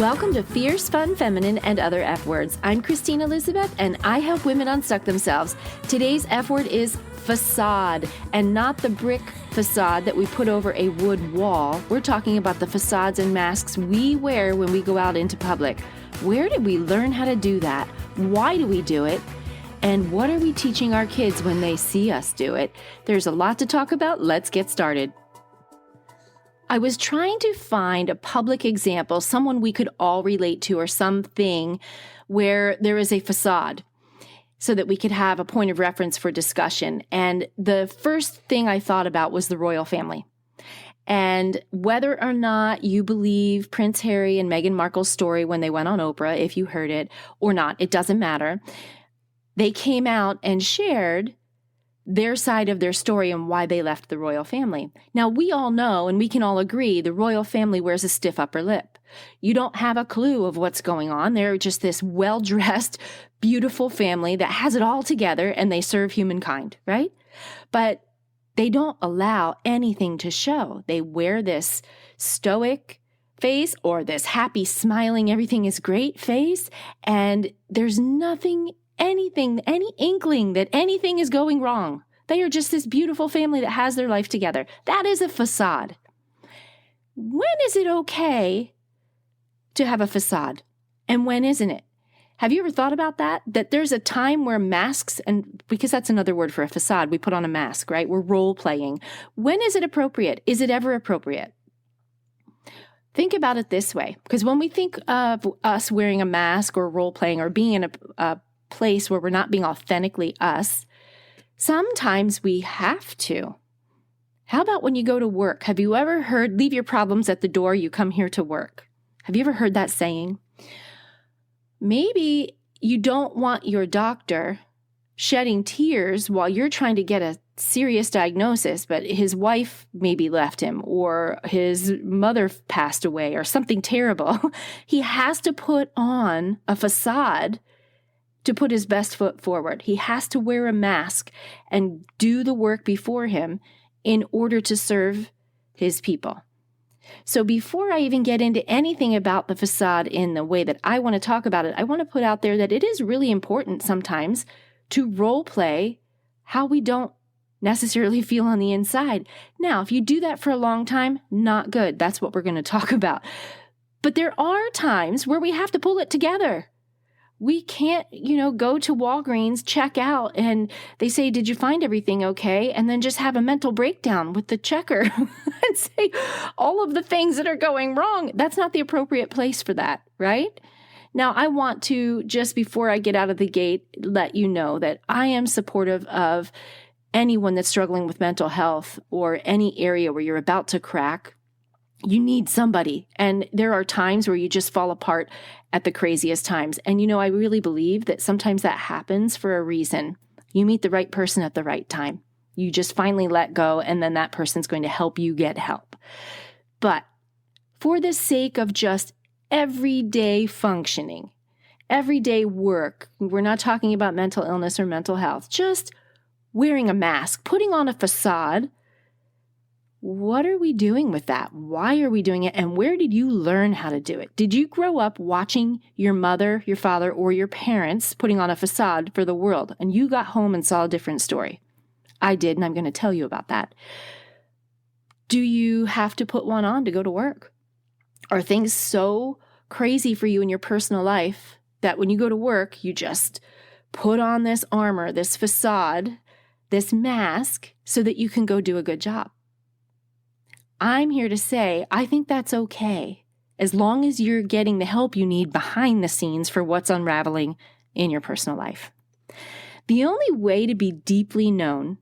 Welcome to Fierce, Fun, Feminine, and Other F Words. I'm Christine Elizabeth, and I help women unstuck themselves. Today's F word is facade, and not the brick facade that we put over a wood wall. We're talking about the facades and masks we wear when we go out into public. Where did we learn how to do that? Why do we do it? And what are we teaching our kids when they see us do it? There's a lot to talk about. Let's get started. I was trying to find a public example, someone we could all relate to, or something where there is a facade so that we could have a point of reference for discussion. And the first thing I thought about was the royal family. And whether or not you believe Prince Harry and Meghan Markle's story when they went on Oprah, if you heard it or not, it doesn't matter. They came out and shared their side of their story and why they left the royal family. Now, we all know, and we can all agree, the royal family wears a stiff upper lip. You don't have a clue of what's going on. They're just this well-dressed, beautiful family that has it all together, and they serve humankind, right? But they don't allow anything to show. They wear this stoic face or this happy, smiling, everything is great face, and there's nothing, anything, any inkling that anything is going wrong. They are just this beautiful family that has their life together. That is a facade. When is it okay to have a facade? And when isn't it? Have you ever thought about that? That there's a time where masks, and because that's another word for a facade, we put on a mask, right? We're role playing. When is it appropriate? Is it ever appropriate? Think about it this way, because when we think of us wearing a mask or role playing or being in a place where we're not being authentically us, sometimes we have to. How about when you go to work? Have you ever heard, leave your problems at the door, you come here to work? Have you ever heard that saying? Maybe you don't want your doctor shedding tears while you're trying to get a serious diagnosis, but his wife maybe left him, or his mother passed away, or something terrible. He has to put on a facade to put his best foot forward. He has to wear a mask and do the work before him in order to serve his people. So before I even get into anything about the facade in the way that I want to talk about it, I want to put out there that it is really important sometimes to role play how we don't necessarily feel on the inside. Now, if you do that for a long time, not good. That's what we're going to talk about. But there are times where we have to pull it together. We can't, go to Walgreens, check out, and they say, did you find everything okay? And then just have a mental breakdown with the checker and say all of the things that are going wrong. That's not the appropriate place for that, right? Now, I want to, just before I get out of the gate, let you know that I am supportive of anyone that's struggling with mental health or any area where you're about to crack. You need somebody. And there are times where you just fall apart at the craziest times. And, I really believe that sometimes that happens for a reason. You meet the right person at the right time. You just finally let go, and then that person's going to help you get help. But for the sake of just everyday functioning, everyday work, we're not talking about mental illness or mental health, just wearing a mask, putting on a facade. What are we doing with that? Why are we doing it? And where did you learn how to do it? Did you grow up watching your mother, your father, or your parents putting on a facade for the world, and you got home and saw a different story? I did, and I'm going to tell you about that. Do you have to put one on to go to work? Are things so crazy for you in your personal life that when you go to work, you just put on this armor, this facade, this mask, so that you can go do a good job? I'm here to say, I think that's okay, as long as you're getting the help you need behind the scenes for what's unraveling in your personal life. The only way to be deeply known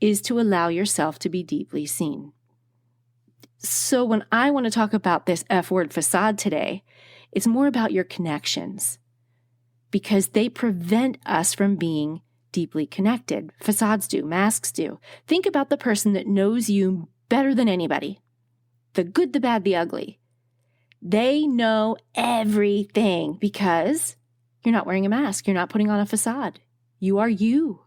is to allow yourself to be deeply seen. So when I want to talk about this F word facade today, it's more about your connections, because they prevent us from being deeply connected. Facades do, masks do. Think about the person that knows you better than anybody. The good, the bad, the ugly. They know everything because you're not wearing a mask. You're not putting on a facade. You are you.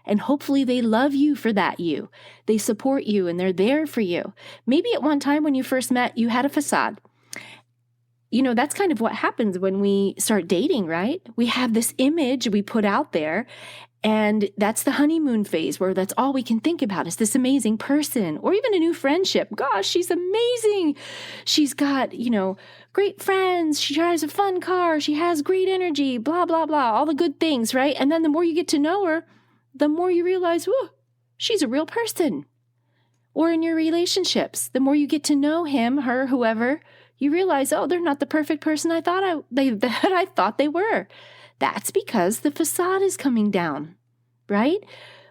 And hopefully they love you for that you. They support you and they're there for you. Maybe at one time when you first met, you had a facade. that's kind of what happens when we start dating, right? We have this image we put out there, and that's the honeymoon phase where that's all we can think about is this amazing person, or even a new friendship. Gosh, she's amazing. She's got, great friends. She drives a fun car. She has great energy, blah, blah, blah, all the good things, right? And then the more you get to know her, the more you realize, whoa, she's a real person. Or in your relationships, the more you get to know him, her, whoever, you realize, oh, they're not the perfect person that I thought they were. That's because the facade is coming down, right?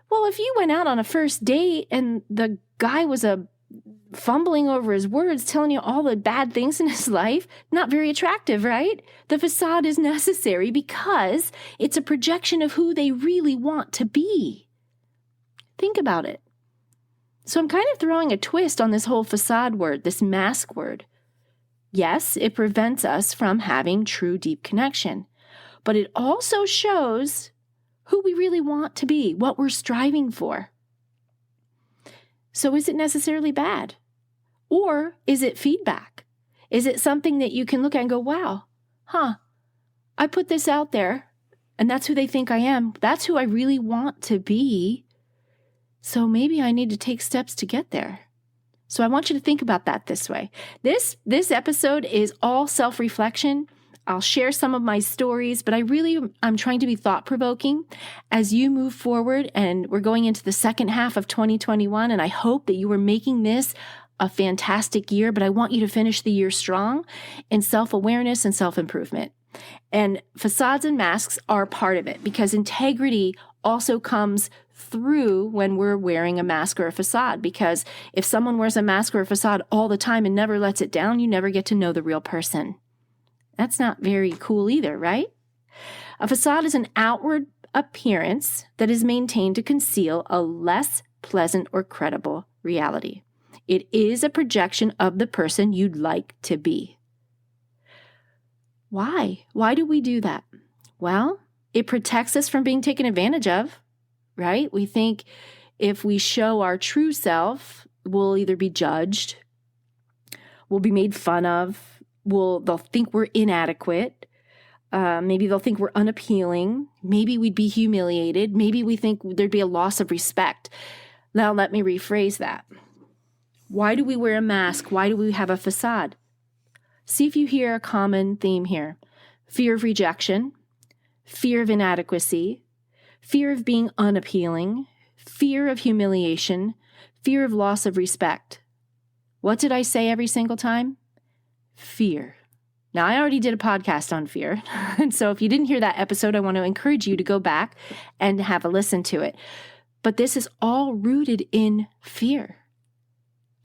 Well, if you went out on a first date and the guy was fumbling over his words, telling you all the bad things in his life, not very attractive, right? The facade is necessary because it's a projection of who they really want to be. Think about it. So I'm kind of throwing a twist on this whole facade word, this mask word. Yes, it prevents us from having true deep connection, but it also shows who we really want to be, what we're striving for. So is it necessarily bad? Or is it feedback? Is it something that you can look at and go, wow, I put this out there and that's who they think I am. That's who I really want to be. So maybe I need to take steps to get there. So I want you to think about that this way. This episode is all self-reflection. I'll share some of my stories, but I'm trying to be thought-provoking as you move forward, and we're going into the second half of 2021, and I hope that you are making this a fantastic year, but I want you to finish the year strong in self-awareness and self-improvement. And facades and masks are part of it because integrity also comes through when we're wearing a mask or a facade, because if someone wears a mask or a facade all the time and never lets it down, you never get to know the real person. That's not very cool either, right? A facade is an outward appearance that is maintained to conceal a less pleasant or credible reality. It is a projection of the person you'd like to be. Why? Why do we do that? Well, it protects us from being taken advantage of, right? We think if we show our true self, we'll either be judged, we'll be made fun of, they'll think we're inadequate, maybe they'll think we're unappealing, maybe we'd be humiliated, maybe we think there'd be a loss of respect. Now let me rephrase that. Why do we wear a mask? Why do we have a facade? See if you hear a common theme here. Fear of rejection, fear of inadequacy, fear of being unappealing, fear of humiliation, fear of loss of respect. What did I say every single time? Fear. Now, I already did a podcast on fear, and so if you didn't hear that episode, I want to encourage you to go back and have a listen to it. But this is all rooted in fear.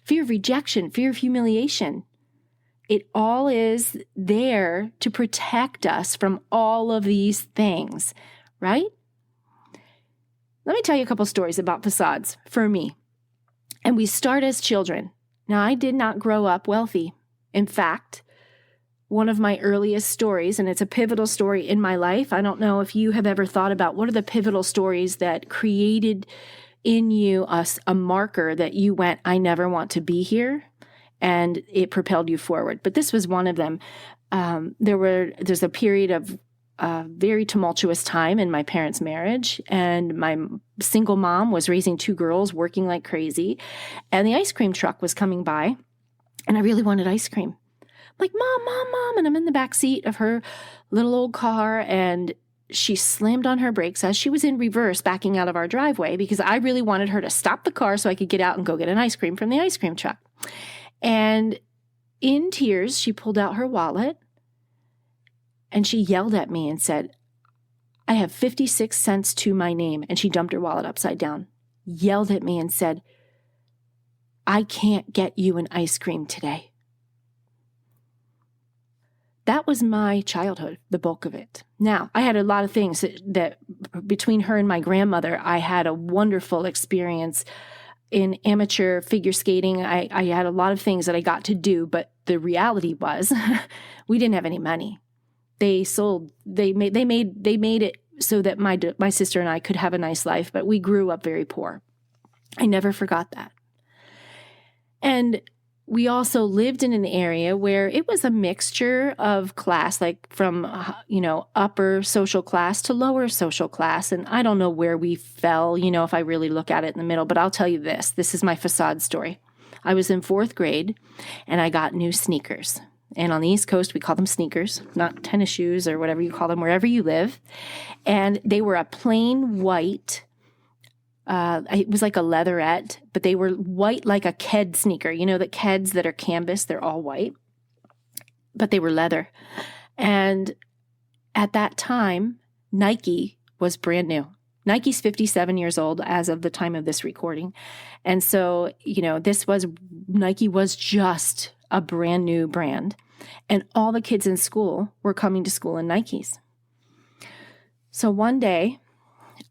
Fear of rejection, fear of humiliation. It all is there to protect us from all of these things, right? Let me tell you a couple stories about facades for me. And we start as children. Now, I did not grow up wealthy. In fact, one of my earliest stories, and it's a pivotal story in my life. I don't know if you have ever thought about what are the pivotal stories that created in you a marker that you went, I never want to be here, and it propelled you forward. But this was one of them. There's a period of very tumultuous time in my parents' marriage, and my single mom was raising two girls, working like crazy, and the ice cream truck was coming by, and I really wanted ice cream. I'm like, Mom, and I'm in the back seat of her little old car, and she slammed on her brakes as she was in reverse backing out of our driveway because I really wanted her to stop the car so I could get out and go get an ice cream from the ice cream truck. And in tears, she pulled out her wallet and she yelled at me and said, I have 56 cents to my name. And she dumped her wallet upside down, yelled at me and said, I can't get you an ice cream today. That was my childhood, the bulk of it. Now, I had a lot of things that between her and my grandmother, I had a wonderful experience in amateur figure skating. I had a lot of things that I got to do, but the reality was we didn't have any money. They made it so that my sister and I could have a nice life, but we grew up very poor. I never forgot that. And we also lived in an area where it was a mixture of class, like from, upper social class to lower social class. And I don't know where we fell, if I really look at it in the middle, but I'll tell you this. This is my facade story. I was in 4th grade and I got new sneakers. And on the East Coast, we call them sneakers, not tennis shoes or whatever you call them, wherever you live. And they were a plain white, it was like a leatherette, but they were white like a Ked sneaker. You know, the Keds that are canvas, they're all white, but they were leather. And at that time, Nike was brand new. Nike's 57 years old as of the time of this recording. And so, Nike was just a brand new brand. And all the kids in school were coming to school in Nikes. So one day,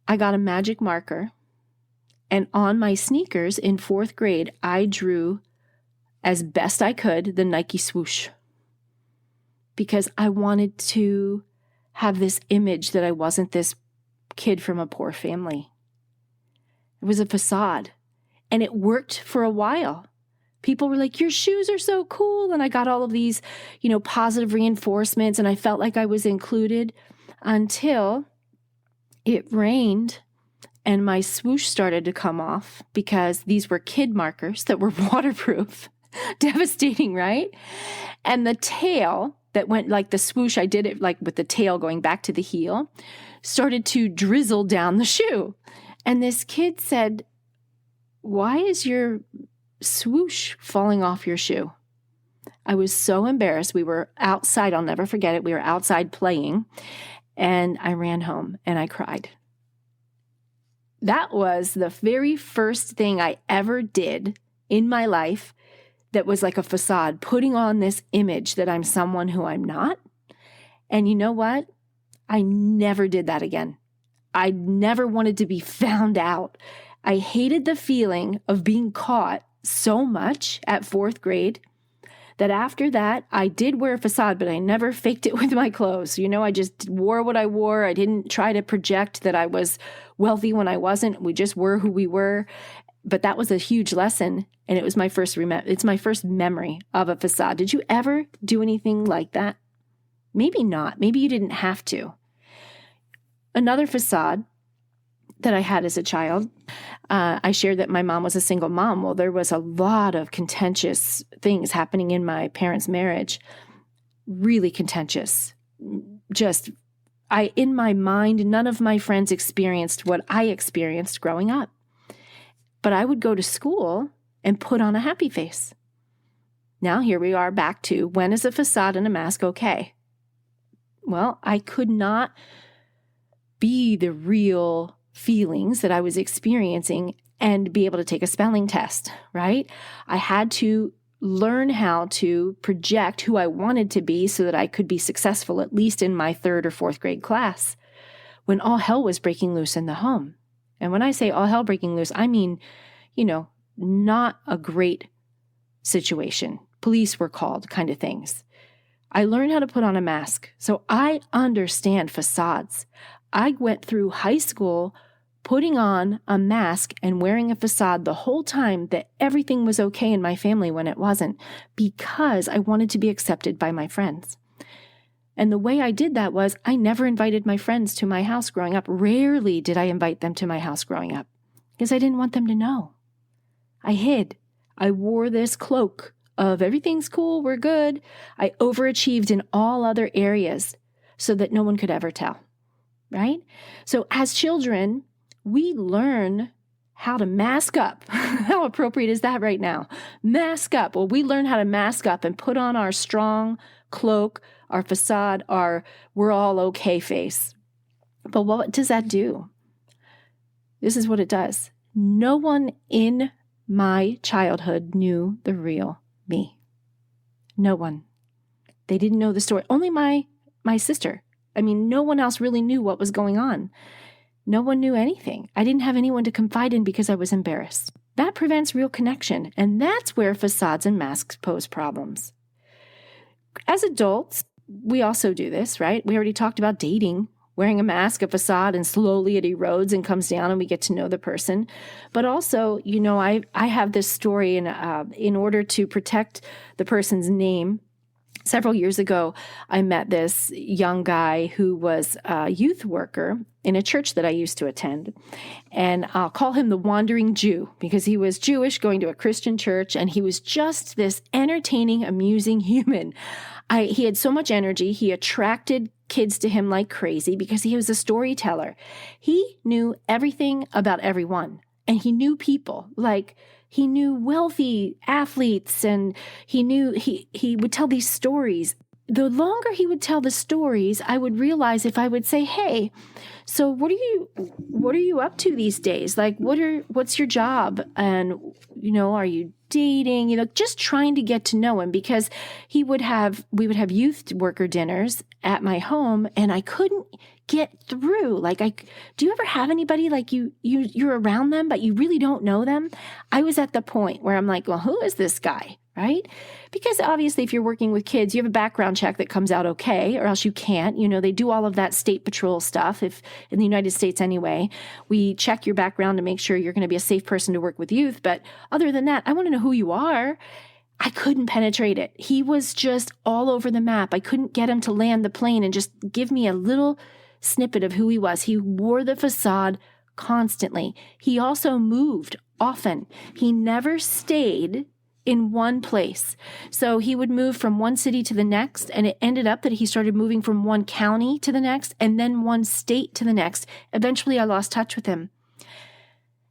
I got a magic marker. And on my sneakers in 4th grade, I drew as best I could the Nike swoosh. Because I wanted to have this image that I wasn't this kid from a poor family. It was a facade. And it worked for a while. People were like, your shoes are so cool. And I got all of these, positive reinforcements. And I felt like I was included until it rained. And my swoosh started to come off because these were kid markers that were waterproof. Devastating, right? And the tail that went like the swoosh, I did it like with the tail going back to the heel, started to drizzle down the shoe. And this kid said, why is your swoosh falling off your shoe? I was so embarrassed. We were outside. I'll never forget it. We were outside playing. And I ran home and I cried. That was the very first thing I ever did in my life that was like a facade, putting on this image that I'm someone who I'm not. And you know what? I never did that again. I never wanted to be found out. I hated the feeling of being caught so much at 4th grade that after that, I did wear a facade, but I never faked it with my clothes. I just wore what I wore. I didn't try to project that I was wealthy when I wasn't. We just were who we were. But that was a huge lesson. And it was my first it's my first memory of a facade. Did you ever do anything like that? Maybe not. Maybe you didn't have to. Another facade that I had as a child, I shared that my mom was a single mom. Well, there was a lot of contentious things happening in my parents' marriage, really contentious. In my mind, none of my friends experienced what I experienced growing up. But I would go to school and put on a happy face. Now here we are back to, when is a facade and a mask okay? Well, I could not be the real feelings that I was experiencing and be able to take a spelling test, right? I had to learn how to project who I wanted to be so that I could be successful, at least in my 3rd or 4th grade class, when all hell was breaking loose in the home. And when I say all hell breaking loose, I mean, not a great situation. Police were called, kind of things. I learned how to put on a mask. So I understand facades. I went through high school putting on a mask and wearing a facade the whole time that everything was okay in my family when it wasn't, because I wanted to be accepted by my friends. And the way I did that was I never invited my friends to my house growing up. Rarely did I invite them to my house growing up because I didn't want them to know. I hid. I wore this cloak of everything's cool, we're good. I overachieved in all other areas so that no one could ever tell, right? So as children, we learn how to mask up. How appropriate is that right now? Mask up. Well, we learn how to mask up and put on our strong cloak, our facade, our we're all okay face. But what does that do? This is what it does. No one in my childhood knew the real me. No one. They didn't know the story. Only my sister. I mean, no one else really knew what was going on. No one knew anything. I didn't have anyone to confide in because I was embarrassed. That prevents real connection, and that's where facades and masks pose problems. As adults, we also do this, right? We already talked about dating. wearing a mask, a facade, and slowly it erodes and comes down and we get to know the person. But also, I have this story in order to protect the person's name. Several years ago, I met this young guy who was a youth worker in a church that I used to attend. And I'll call him the Wandering Jew because he was Jewish going to a Christian church, and he was just this entertaining, amusing human. He had so much energy. He attracted kids to him like crazy because he was a storyteller. He knew everything about everyone, and he knew people. Like, he knew wealthy athletes, and he would tell these stories. The longer he would tell the stories, I would realize if I would say, "Hey, so what are you up to these days? Like, what's your job? And, are you dating?" Just trying to get to know him, because we would have youth worker dinners at my home, and I couldn't get through. Do you ever have anybody like you're around them, but you really don't know them? I was at the point where I'm like, well, who is this guy? Right? Because obviously if you're working with kids, you have a background check that comes out okay, or else you can't. They do all of that state patrol stuff. If in the United States anyway, we check your background to make sure you're going to be a safe person to work with youth. But other than that, I want to know who you are. I couldn't penetrate it. He was just all over the map. I couldn't get him to land the plane and just give me a little snippet of who he was. He wore the facade constantly. He also moved often. He never stayed in one place. So he would move from one city to the next, and it ended up that he started moving from one county to the next and then one state to the next. Eventually, I lost touch with him.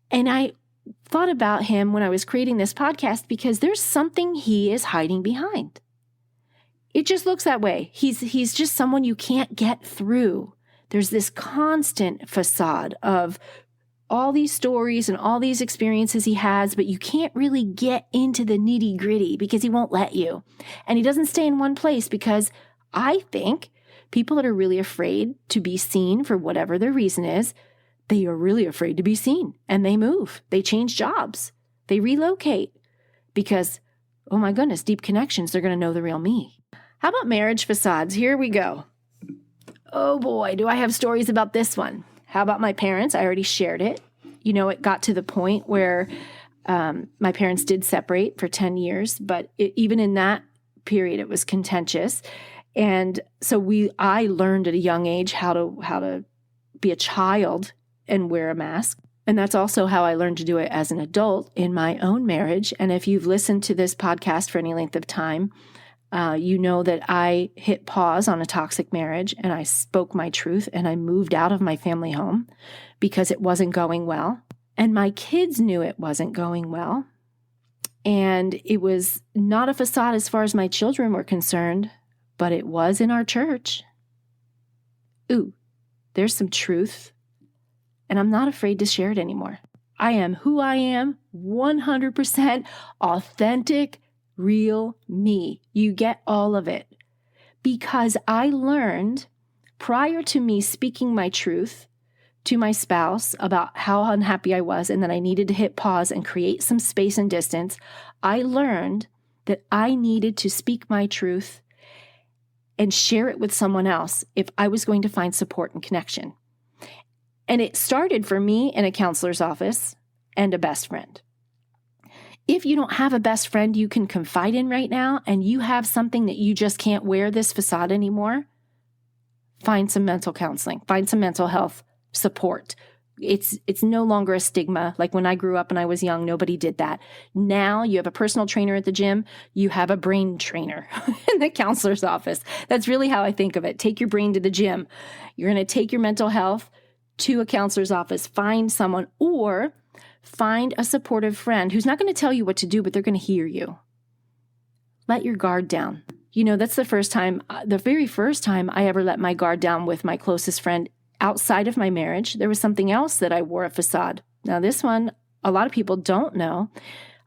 And I thought about him when I was creating this podcast because there's something he is hiding behind. It just looks that way. He's just someone you can't get through. There's this constant facade of all these stories and all these experiences he has, but you can't really get into the nitty gritty because he won't let you. And he doesn't stay in one place because I think people that are really afraid to be seen for whatever their reason is, they are really afraid to be seen, and they move, they change jobs, they relocate because, oh my goodness, deep connections, they're going to know the real me. How about marriage facades? Here we go. Oh boy, do I have stories about this one. How about my parents? I already shared it. It got to the point where my parents did separate for 10 years, but even in that period, it was contentious. And so I learned at a young age how to be a child and wear a mask. And that's also how I learned to do it as an adult in my own marriage. And if you've listened to this podcast for any length of time, you know that I hit pause on a toxic marriage and I spoke my truth and I moved out of my family home because it wasn't going well. And my kids knew it wasn't going well. And it was not a facade as far as my children were concerned, but it was in our church. Ooh, there's some truth. And I'm not afraid to share it anymore. I am who I am, 100% authentic, real me. You get all of it. Because I learned prior to me speaking my truth to my spouse about how unhappy I was and that I needed to hit pause and create some space and distance, I learned that I needed to speak my truth and share it with someone else if I was going to find support and connection. And it started for me in a counselor's office and a best friend. If you don't have a best friend you can confide in right now and you have something that you just can't wear this facade anymore, find some mental counseling, find some mental health support. It's no longer a stigma. Like when I grew up and I was young, nobody did that. Now you have a personal trainer at the gym, you have a brain trainer in the counselor's office. That's really how I think of it. Take your brain to the gym. You're going to take your mental health to a counselor's office, find someone, or find a supportive friend who's not going to tell you what to do, but they're going to hear you. Let your guard down. That's the very first time I ever let my guard down with my closest friend outside of my marriage. There was something else that I wore a facade. Now, this one, a lot of people don't know.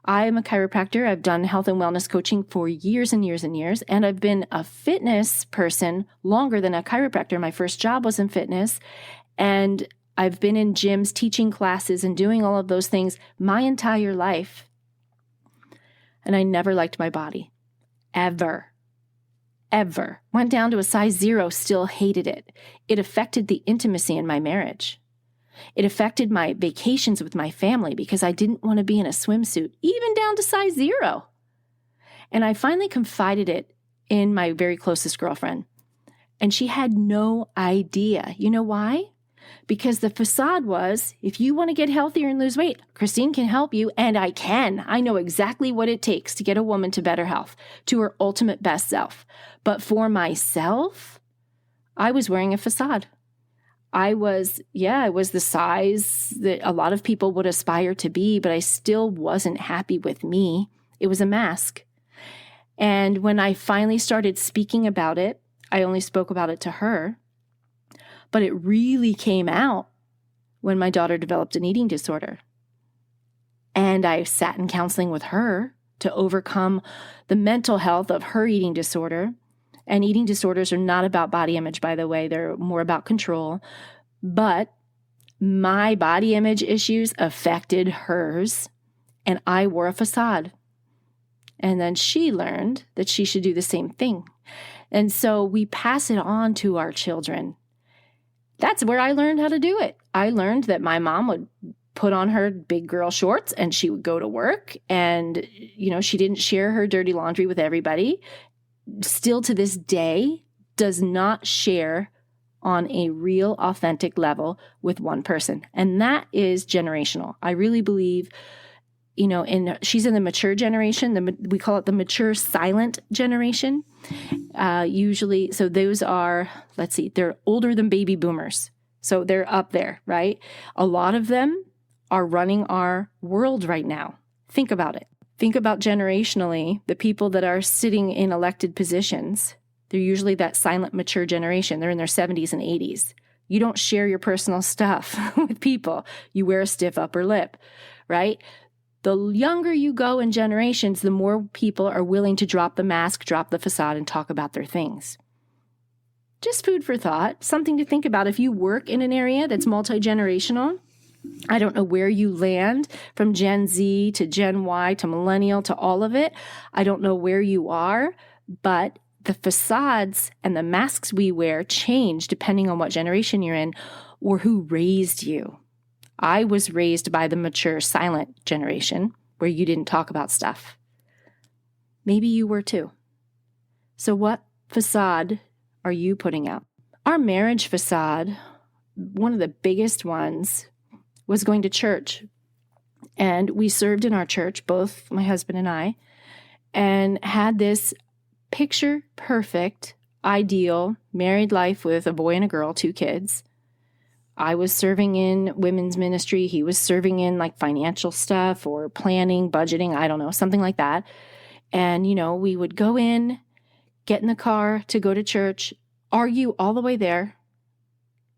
I am a chiropractor. I've done health and wellness coaching for years and years and years, and I've been a fitness person longer than a chiropractor. My first job was in fitness, and I've been in gyms teaching classes and doing all of those things my entire life. And I never liked my body. Ever. ever. Went down to a size 0, still hated it. It affected the intimacy in my marriage. It affected my vacations with my family because I didn't want to be in a swimsuit, even down to size 0. And I finally confided it in my very closest girlfriend. And she had no idea. You know why? Because the facade was, if you want to get healthier and lose weight, Christine can help you, and I can. I know exactly what it takes to get a woman to better health, to her ultimate best self. But for myself, I was wearing a facade. I was the size that a lot of people would aspire to be, but I still wasn't happy with me. It was a mask. And when I finally started speaking about it, I only spoke about it to her, but it really came out when my daughter developed an eating disorder. And I sat in counseling with her to overcome the mental health of her eating disorder. And eating disorders are not about body image, by the way. They're more about control. But my body image issues affected hers, and I wore a facade. And then she learned that she should do the same thing. And so we pass it on to our children. That's where I learned how to do it. I learned that my mom would put on her big girl shorts and she would go to work. And, she didn't share her dirty laundry with everybody. Still to this day, does not share on a real, authentic level with one person. And that is generational. I really believe, she's in the mature generation. We call it the mature silent generation. Usually, so those are, they're older than baby boomers. So they're up there, right? A lot of them are running our world right now. Think about it. Think about generationally, the people that are sitting in elected positions. They're usually that silent, mature generation. They're in their 70s and 80s. You don't share your personal stuff with people. You wear a stiff upper lip, right? The younger you go in generations, the more people are willing to drop the mask, drop the facade, and talk about their things. Just food for thought, something to think about. If you work in an area that's multi-generational, I don't know where you land from Gen Z to Gen Y to millennial to all of it. I don't know where you are, but the facades and the masks we wear change depending on what generation you're in or who raised you. I was raised by the mature, silent generation where you didn't talk about stuff. Maybe you were too. So what facade are you putting out? Our marriage facade, one of the biggest ones, was going to church. And we served in our church, both my husband and I, and had this picture perfect, ideal married life with a boy and a girl, 2 kids. I was serving in women's ministry. He was serving in financial stuff or planning, budgeting, I don't know, something like that. And, we would go in, get in the car to go to church, argue all the way there,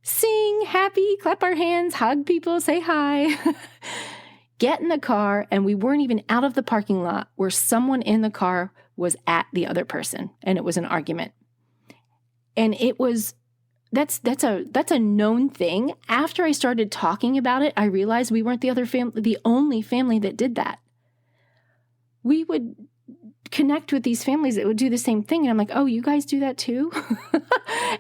sing, happy, clap our hands, hug people, say hi, get in the car. And we weren't even out of the parking lot where someone in the car was at the other person. And it was an argument. And it was That's a known thing. After I started talking about it, I realized we weren't the only family that did that. We would connect with these families that would do the same thing. And I'm like, oh, you guys do that too?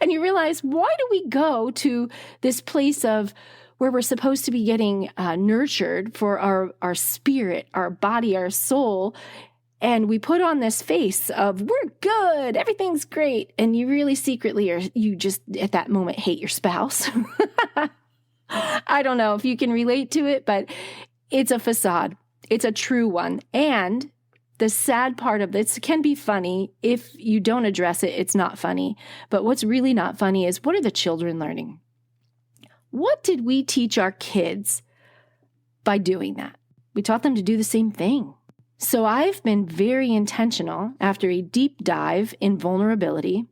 And you realize, why do we go to this place of where we're supposed to be getting nurtured for our spirit, our body, our soul? And we put on this face of, we're good, everything's great. And you really secretly, or you just at that moment hate your spouse. I don't know if you can relate to it, but it's a facade. It's a true one. And the sad part of this can be funny. If you don't address it, it's not funny. But what's really not funny is, what are the children learning? What did we teach our kids by doing that? We taught them to do the same thing. So I've been very intentional after a deep dive in vulnerability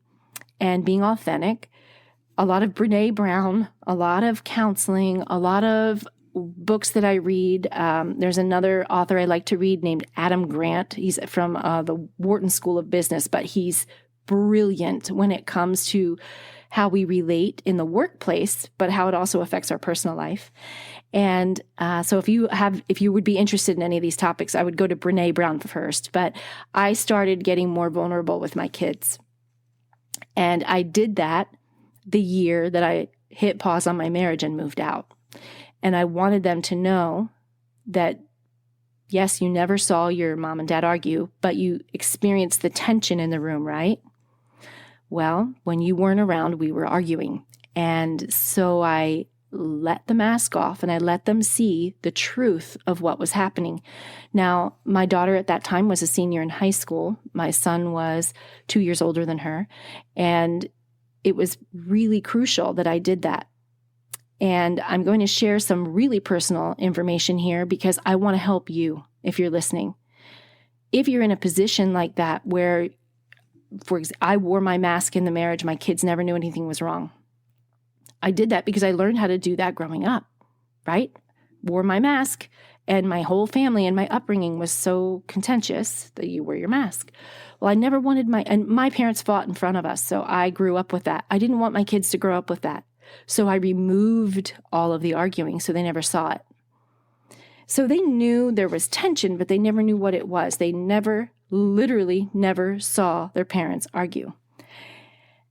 and being authentic, a lot of Brené Brown, a lot of counseling, a lot of books that I read. There's another author I like to read named Adam Grant. He's from the Wharton School of Business, but he's brilliant when it comes to how we relate in the workplace, but how it also affects our personal life. And so if you would be interested in any of these topics, I would go to Brené Brown first. But I started getting more vulnerable with my kids. And I did that the year that I hit pause on my marriage and moved out. And I wanted them to know that, yes, you never saw your mom and dad argue, but you experienced the tension in the room, right? Well, when you weren't around, we were arguing. And so I let the mask off and I let them see the truth of what was happening. Now, my daughter at that time was a senior in high school. My son was 2 years older than her. And it was really crucial that I did that. And I'm going to share some really personal information here because I want to help you if you're listening. If you're in a position like that where, for example, I wore my mask in the marriage, my kids never knew anything was wrong. I did that because I learned how to do that growing up, right? Wore my mask, and my whole family and my upbringing was so contentious that you wear your mask. Well, I never wanted and my parents fought in front of us, so I grew up with that. I didn't want my kids to grow up with that. So I removed all of the arguing so they never saw it. So they knew there was tension, but they never knew what it was. They literally never saw their parents argue.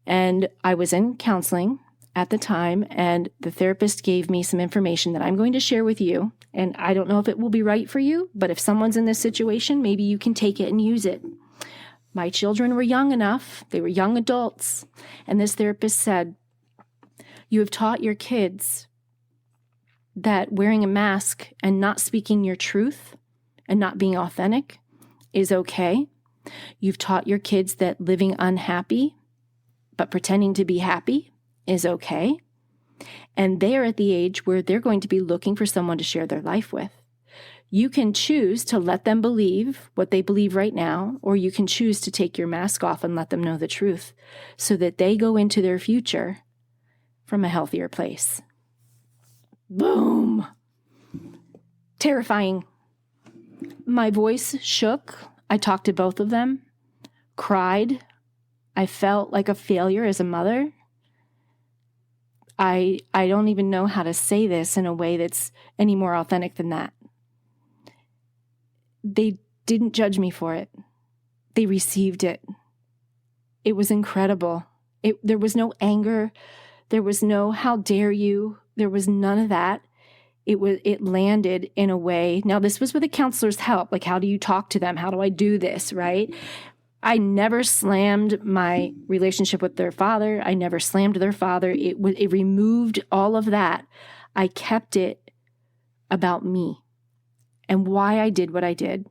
And I was in counseling at the time, and the therapist gave me some information that I'm going to share with you. And I don't know if it will be right for you, but if someone's in this situation, maybe you can take it and use it. My children were young enough. They were young adults. And this therapist said, you have taught your kids that wearing a mask and not speaking your truth and not being authentic is okay. You've taught your kids that living unhappy but pretending to be happy is okay. And they're at the age where they're going to be looking for someone to share their life with. You can choose to let them believe what they believe right now, or you can choose to take your mask off and let them know the truth so that they go into their future from a healthier place. Boom. Terrifying. My voice shook. I talked to both of them, cried. I felt like a failure as a mother. I don't even know how to say this in a way that's any more authentic than that. They didn't judge me for it. They received it. It was incredible. There was no anger. There was no, how dare you? There was none of that. It landed in a way. Now, this was with a counselor's help. Like, how do you talk to them? How do I do this, right? I never slammed my relationship with their father. I never slammed their father. It removed all of that. I kept it about me and why I did what I did.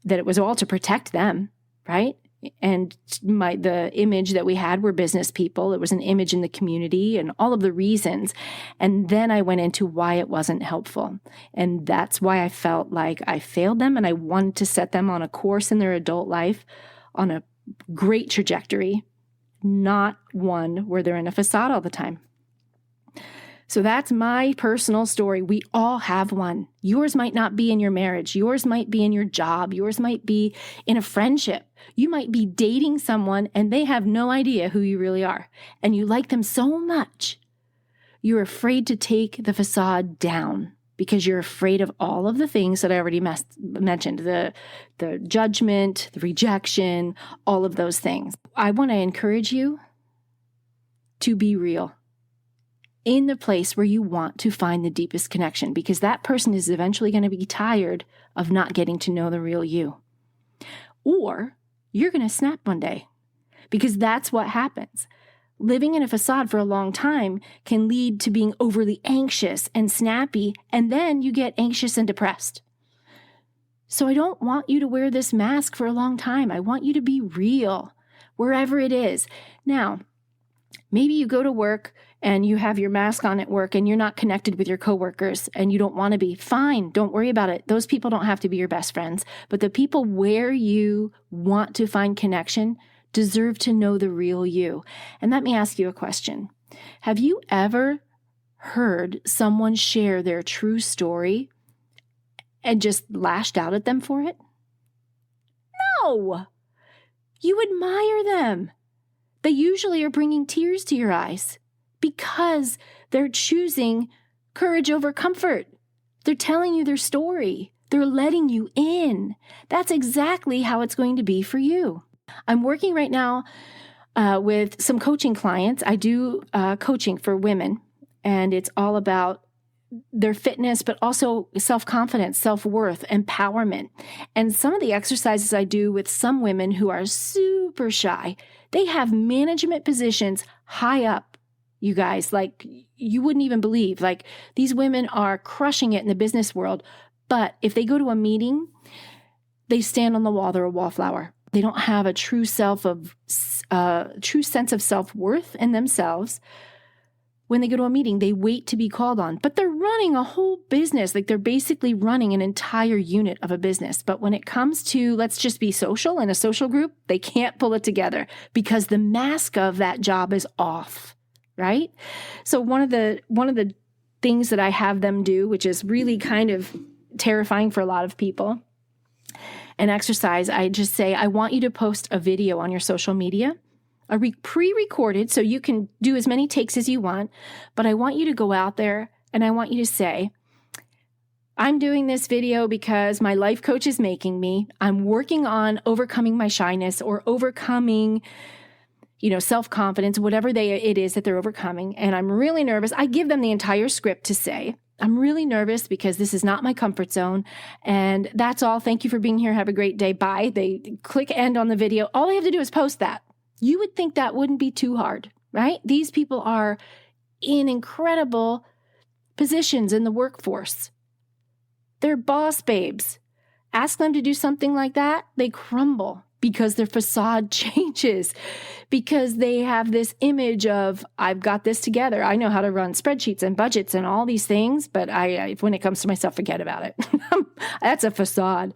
That it was all to protect them, right? And the image that we had were business people. It was an image in the community and all of the reasons. And then I went into why it wasn't helpful. And that's why I felt like I failed them, and I wanted to set them on a course in their adult life on a great trajectory, not one where they're in a facade all the time. So that's my personal story. We all have one. Yours might not be in your marriage. Yours might be in your job. Yours might be in a friendship. You might be dating someone and they have no idea who you really are. And you like them so much, you're afraid to take the facade down because you're afraid of all of the things that I already mentioned, the judgment, the rejection, all of those things. I want to encourage you to be real in the place where you want to find the deepest connection, because that person is eventually going to be tired of not getting to know the real you. Or you're going to snap one day, because that's what happens. Living in a facade for a long time can lead to being overly anxious and snappy, and then you get anxious and depressed. So I don't want you to wear this mask for a long time. I want you to be real wherever it is. Now, maybe you go to work and you have your mask on at work and you're not connected with your coworkers and you don't want to be. Fine, don't worry about it. Those people don't have to be your best friends. But the people where you want to find connection deserve to know the real you. And let me ask you a question. Have you ever heard someone share their true story and just lashed out at them for it? No. You admire them. They usually are bringing tears to your eyes because they're choosing courage over comfort. They're telling you their story. They're letting you in. That's exactly how it's going to be for you. I'm working right now with some coaching clients. I do coaching for women, and it's all about their fitness, but also self-confidence, self-worth, empowerment. And some of the exercises I do with some women who are super shy, they have management positions high up, you guys, like you wouldn't even believe. Like these women are crushing it in the business world. But if they go to a meeting, they stand on the wall. They're a wallflower. They don't have a true sense of self-worth in themselves. When they go to a meeting, they wait to be called on, but they're running a whole business. Like they're basically running an entire unit of a business. But when it comes to, let's just be social in a social group, they can't pull it together because the mask of that job is off, right? So one of the things that I have them do, which is really kind of terrifying for a lot of people, an exercise, I just say, I want you to post a video on your social media, pre-recorded, so you can do as many takes as you want, but I want you to go out there and I want you to say, I'm doing this video because my life coach is making me. I'm working on overcoming my shyness or overcoming, self-confidence, whatever it is that they're overcoming. And I'm really nervous. I give them the entire script to say, I'm really nervous because this is not my comfort zone. And that's all. Thank you for being here. Have a great day. Bye. They click end on the video. All they have to do is post that. You would think that wouldn't be too hard, right? These people are in incredible positions in the workforce. They're boss babes. Ask them to do something like that, they crumble because their facade changes, because they have this image of, I've got this together. I know how to run spreadsheets and budgets and all these things, but when it comes to myself, forget about it. That's a facade.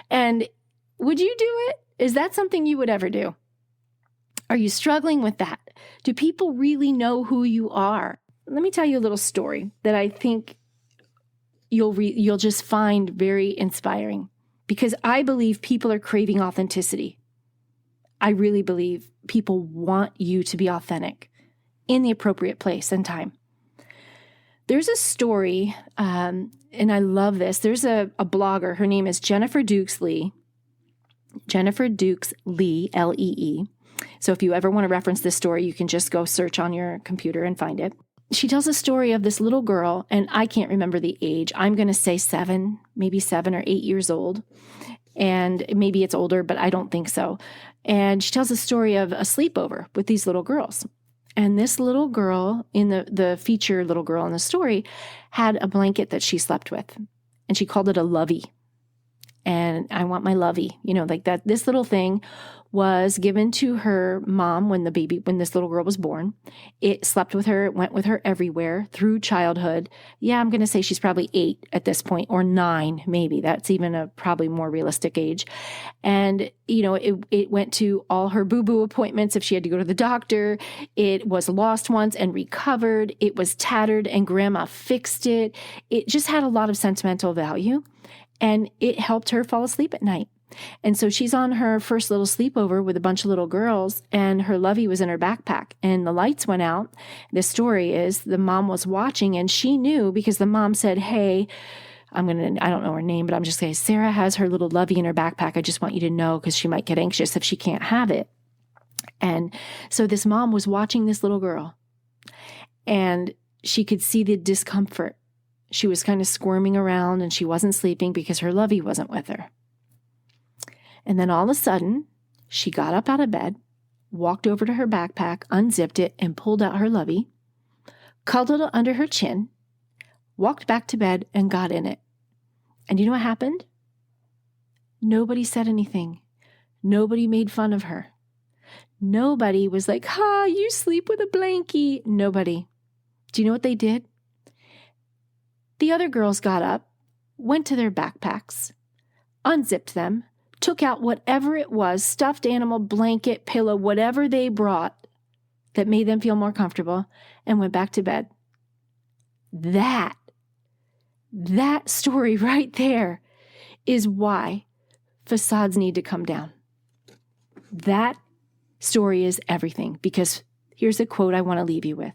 And would you do it? Is that something you would ever do? Are you struggling with that? Do people really know who you are? Let me tell you a little story that I think you'll just find very inspiring, because I believe people are craving authenticity. I really believe people want you to be authentic in the appropriate place and time. There's a story, and I love this. There's a blogger. Her name is Jennifer Dukes Lee. Jennifer Dukes Lee, Lee. So if you ever want to reference this story, you can just go search on your computer and find it. She tells a story of this little girl, and I can't remember the age. I'm going to say maybe 7 or 8 years old. And maybe it's older, but I don't think so. And she tells a story of a sleepover with these little girls. And this little girl, in the feature little girl in the story, had a blanket that she slept with. And she called it a lovey. And I want my lovey, like that. This little thing was given to her mom when this little girl was born. It slept with her, went with her everywhere through childhood. Yeah, I'm going to say she's probably 8 at this point, or 9, maybe. That's even a probably more realistic age. And, it went to all her boo-boo appointments if she had to go to the doctor. It was lost once and recovered. It was tattered and grandma fixed it. It just had a lot of sentimental value, and it helped her fall asleep at night. And so she's on her first little sleepover with a bunch of little girls, and her lovey was in her backpack, and the lights went out. The story is the mom was watching, and she knew because the mom said, hey, I don't know her name, but I'm just saying, Sarah has her little lovey in her backpack. I just want you to know, because she might get anxious if she can't have it. And so this mom was watching this little girl, and she could see the discomfort. She was kind of squirming around, and she wasn't sleeping because her lovey wasn't with her. And then all of a sudden, she got up out of bed, walked over to her backpack, unzipped it, and pulled out her lovey, cuddled it under her chin, walked back to bed, and got in it. And you know what happened? Nobody said anything. Nobody made fun of her. Nobody was like, you sleep with a blankie. Nobody. Do you know what they did? The other girls got up, went to their backpacks, unzipped them, took out whatever it was, stuffed animal, blanket, pillow, whatever they brought that made them feel more comfortable, and went back to bed. That story right there is why facades need to come down. That story is everything, because here's a quote I want to leave you with.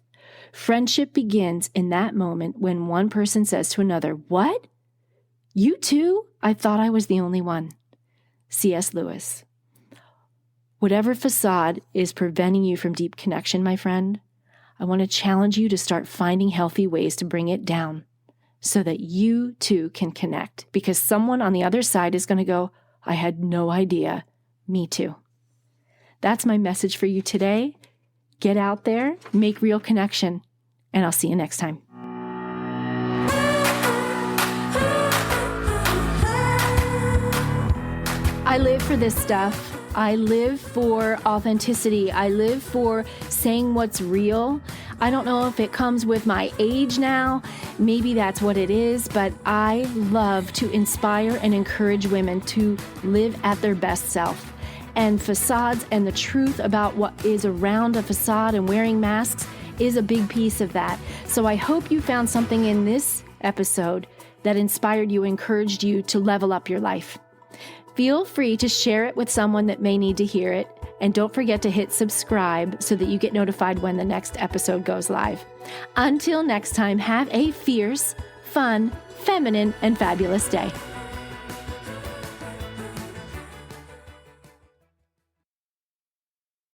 Friendship begins in that moment when one person says to another, "What? You too? I thought I was the only one." C.S. Lewis. Whatever facade is preventing you from deep connection, my friend, I want to challenge you to start finding healthy ways to bring it down so that you too can connect, because someone on the other side is going to go, I had no idea. Me too. That's my message for you today. Get out there, make real connection, and I'll see you next time. I live for this stuff. I live for authenticity. I live for saying what's real. I don't know if it comes with my age now. Maybe that's what it is, but I love to inspire and encourage women to live at their best self. And facades and the truth about what is around a facade and wearing masks is a big piece of that. So I hope you found something in this episode that inspired you, encouraged you to level up your life. Feel free to share it with someone that may need to hear it. And don't forget to hit subscribe so that you get notified when the next episode goes live. Until next time, have a fierce, fun, feminine, and fabulous day.